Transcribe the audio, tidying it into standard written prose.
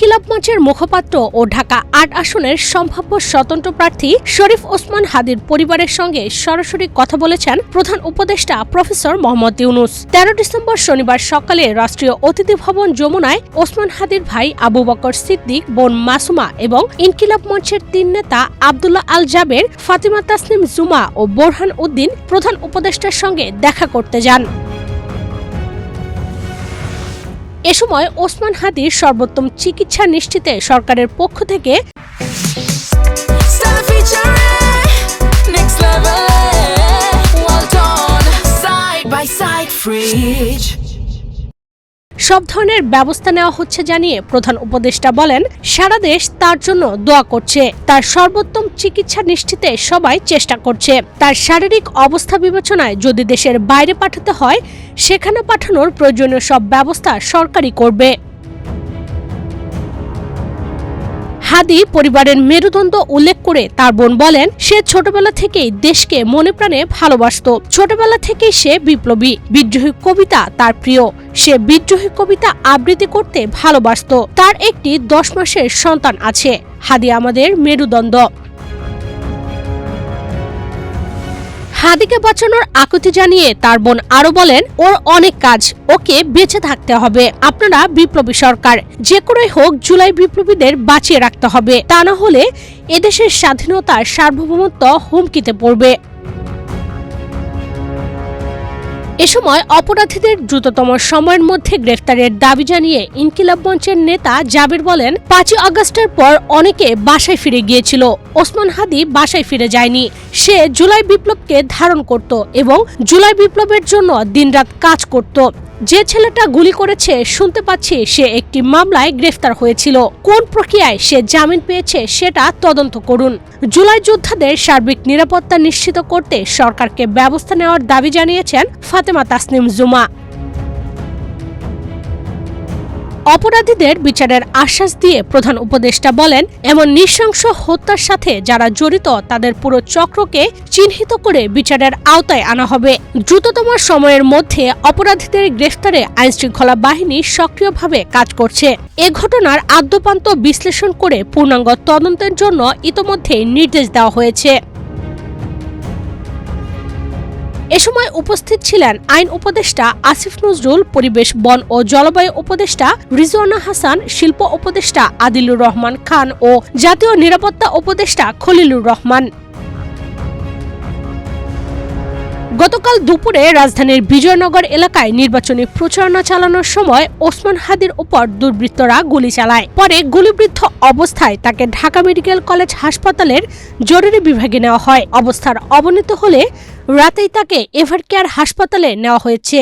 ইনকিলাব মঞ্চের মুখপাত্র ও ঢাকা ৮ আসনের সম্ভাব্য স্বতন্ত্র প্রার্থী শরীফ ওসমান হাদির পরিবারের সঙ্গে সরাসরি কথা বলেছেন প্রধান উপদেষ্টা প্রফেসর মোহাম্মদ ইউনূস। ১৩ ডিসেম্বর শনিবার সকালে রাষ্ট্রীয় অতিথি ভবন যমুনায় ওসমান হাদির ভাই আবু বকর সিদ্দিক, বোন মাসুমা এবং ইনকিলাব মঞ্চের ৩ নেতা আব্দুল্লাহ আল জাবের, ফাতিমা তাসনিম জুমা ও বোরহান উদ্দিন প্রধান উপদেষ্টার সঙ্গে দেখা করতে যান। এ সময় ওসমান হাদির সর্বোত্তম চিকিৎসা নিশ্চিতে সরকারের পক্ষ থেকে সব ধরনের ব্যবস্থা নেওয়া হচ্ছে জানিয়ে প্রধান উপদেষ্টা বলেন, সারা দেশ তার জন্য দোয়া করছে, তার সর্বোত্তম চিকিৎসা নিশ্চিতে সবাই চেষ্টা করছে। তার শারীরিক অবস্থা বিবেচনায় যদি দেশের বাইরে পাঠাতে হয়, সেখানে পাঠানোর প্রয়োজনীয় সব ব্যবস্থা সরকারই করবে। হাদি পরিবারের মেরুদণ্ড উল্লেখ করে তার বোন বলেন, সে ছোটবেলা থেকেই দেশকে মনে প্রাণে ভালোবাসত। ছোটবেলা থেকেই সে বিপ্লবী। বিদ্রোহী কবিতা তার প্রিয়। সে বিদ্রোহী কবিতা আবৃত্তি করতে ভালোবাসত। তার একটি 10 মাসের সন্তান আছে। হাদি আমাদের মেরুদণ্ড। হাদিকে বাঁচানোর আকুতি জানিয়ে তার বোন আরো বলেন, ওর অনেক কাজ, ওকে বেঁচে থাকতে হবে। আপনারা বিপ্লবী সরকার, যে করেই হোক জুলাই বিপ্লবীদের বাঁচিয়ে রাখতে হবে, তা না হলে এদেশের স্বাধীনতার সার্বভৌমত্ব হুমকিতে পড়বে। এ সময় অপরাধীদের দ্রুততম সময়ের মধ্যে গ্রেফতারের দাবি জানিয়ে ইনকিলাব মঞ্চের নেতা জাবের বলেন, ৫ই আগস্টের পর অনেকে বাসায় ফিরে গিয়েছিল। ওসমান হাদি বাসায় ফিরে যায়নি। সে জুলাই বিপ্লবকে ধারণ করত এবং জুলাই বিপ্লবের জন্য দিনরাত কাজ করত। যে ছেলেটা গুলি করেছে শুনতে পাচ্ছি সে একটি মামলায় গ্রেফতার হয়েছিল। কোন প্রক্রিয়ায় সে জামিন পেয়েছে সেটা তদন্ত করুন। জুলাই যোদ্ধাদের সার্বিক নিরাপত্তা নিশ্চিত করতে সরকারকে ব্যবস্থা নেওয়ার দাবি জানিয়েছেন ফাতিমা তাসনিম জুমা। অপরাধীদের বিচারের আশ্বাস দিয়ে প্রধান উপদেষ্টা বলেন, এমন নৃশংস হত্যার সাথে যারা জড়িত তাদের পুরো চক্রকে চিহ্নিত করে বিচারের আওতায় আনা হবে। দ্রুততম সময়ের মধ্যে অপরাধীদের গ্রেফতারে আইনশৃঙ্খলা বাহিনী সক্রিয়ভাবে কাজ করছে। এ ঘটনার আদ্যোপান্ত বিশ্লেষণ করে পূর্ণাঙ্গ তদন্তের জন্য ইতোমধ্যেই নির্দেশ দেওয়া হয়েছে। এ সময় উপস্থিত ছিলেন আইন উপদেষ্টা আসিফ নজরুল, পরিবেশ, বন ও জলবায়ু উপদেষ্টা রিজওয়ানা হাসান, শিল্প উপদেষ্টা আদিলুর রহমান খান ও জাতীয় নিরাপত্তা উপদেষ্টা খলিলুর রহমান। গতকাল দুপুরে রাজধানীর বিজয়নগর এলাকায় নির্বাচনী প্রচারণা চালানোর সময় ওসমান হাদির উপর দুর্বৃত্তরা গুলি চালায়। পরে গুলিবিদ্ধ অবস্থায় তাকে ঢাকা মেডিকেল কলেজ হাসপাতালের জরুরি বিভাগে নেওয়া হয়। অবস্থার অবনতি হলে রাতেই তাকে এভারকেয়ার হাসপাতালে নেওয়া হয়েছে।